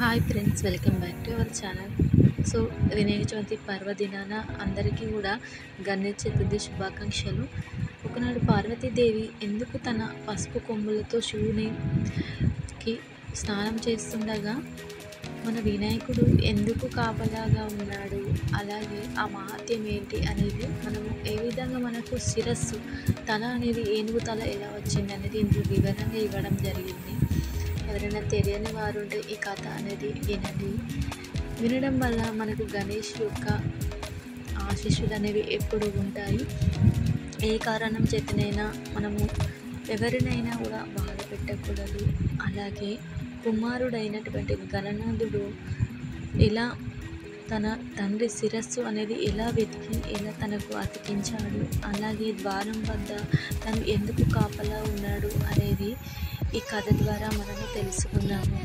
Hi friends, welcome back to our channel. So Vinayaka Chavithi పర్వదినాన అందరికీ కూడా గణేష్ చతుర్థి శుభాకాంక్షలు. ఒకనాడు పార్వతీదేవి ఎందుకు తన పసుపు కొమ్ములతో శివునికి స్నానం చేస్తుండగా మన వినాయకుడు ఎందుకు కాపలాగా ఉన్నాడు, అలాగే ఆ మహత్యం ఏంటి అనేది మనము ఏ విధంగా మనకు శిరస్సు తల అనేది ఏనుగు తల ఎలా వచ్చింది అనేది ఇందులో వివరంగా ఇవ్వడం జరిగింది. ఎవరైనా తెలియని వారు ఉంటే ఈ కథ అనేది వినండి. వినడం వల్ల మనకు గణేష్ యొక్క ఆశీస్సులు అనేవి ఎప్పుడు ఉంటాయి. ఏ కారణం చేతనైనా మనము ఎవరినైనా కూడా బాధ పెట్టకూడదు. అలాగే కుమారుడైనటువంటి గణనాథుడు ఎలా తన తండ్రి శిరస్సు అనేది ఎలా వెతికి ఎలా తనకు అతికించాడు, అలాగే ద్వారం వద్ద తను ఎందుకు కాపలా ఉన్నాడు అనేది ఈ కథ ద్వారా మనము తెలుసుకుందాము.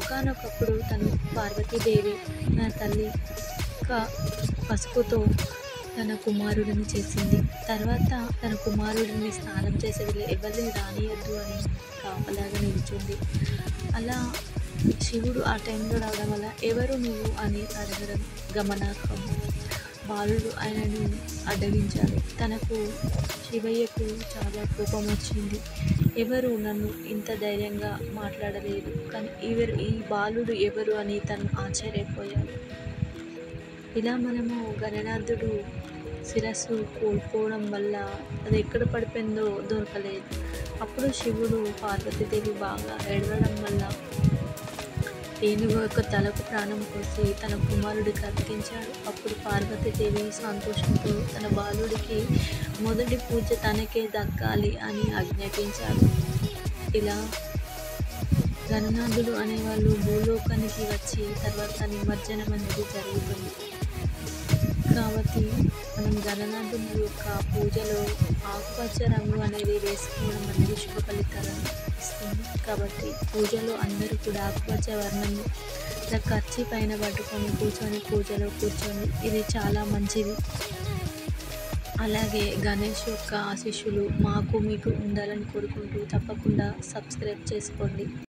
ఒకానొకప్పుడు తను పార్వతీదేవి తన తల్లి పసుపుతో తన కుమారుడిని చేసింది. తర్వాత తన కుమారుడిని స్నానం చేసే ఎవరిని రానియద్దు అని కాపలాగా నిలిచింది. అలా శివుడు ఆ టైంలో రావడం వల్ల ఎవరు నువ్వు అని అడగడం గమనార్హం. బాలుడు ఆయనను అడ్డగించాడు. తనకు శివయ్యకు చాలా కోపం వచ్చింది. ఎవరు నన్ను ఇంత ధైర్యంగా మాట్లాడలేదు, కానీ ఈ బాలుడు ఎవరు అని తను ఆశ్చర్యపోయాడు. ఇలా మనము గణనాథుడు శిరస్సు కోల్పోవడం వల్ల అది ఎక్కడ పడిపోయిందో దొరకలేదు. అప్పుడు శివుడు పార్వతీదేవి బాగా ఏడవడం వల్ల ఏనుగు యొక్క తలకు ప్రాణం పోసి తన కుమారుడికి అతికించాడు. అప్పుడు పార్వతీదేవి సంతోషంతో తన బాలుడికి మొదటి పూజ తనకే దక్కాలి అని ఆజ్ఞాపించాడు. ఇలా గణనాథుడు అనేవాళ్ళు భూలోకానికి వచ్చి తర్వాత నిమజ్జనం అనేది జరుగుతుంది. కాబట్టి మనం గణనాథుని యొక్క పూజలో ఆకుపచ్చ రంగు అనేది వేసుకోవడం అనేది శుభ ఫలితాలను ఇస్తుంది. కాబట్టి పూజలో అందరూ కూడా ఆకుపచ్చ వర్ణం ఖర్చు పైన పట్టుకొని పూజలో కూర్చొని ఇది చాలా మంచిది. అలాగే గణేష్ యొక్క ఆశీస్సులు మాకు మీకు ఉండాలని కోరుకుంటూ తప్పకుండా సబ్స్క్రైబ్ చేసుకోండి.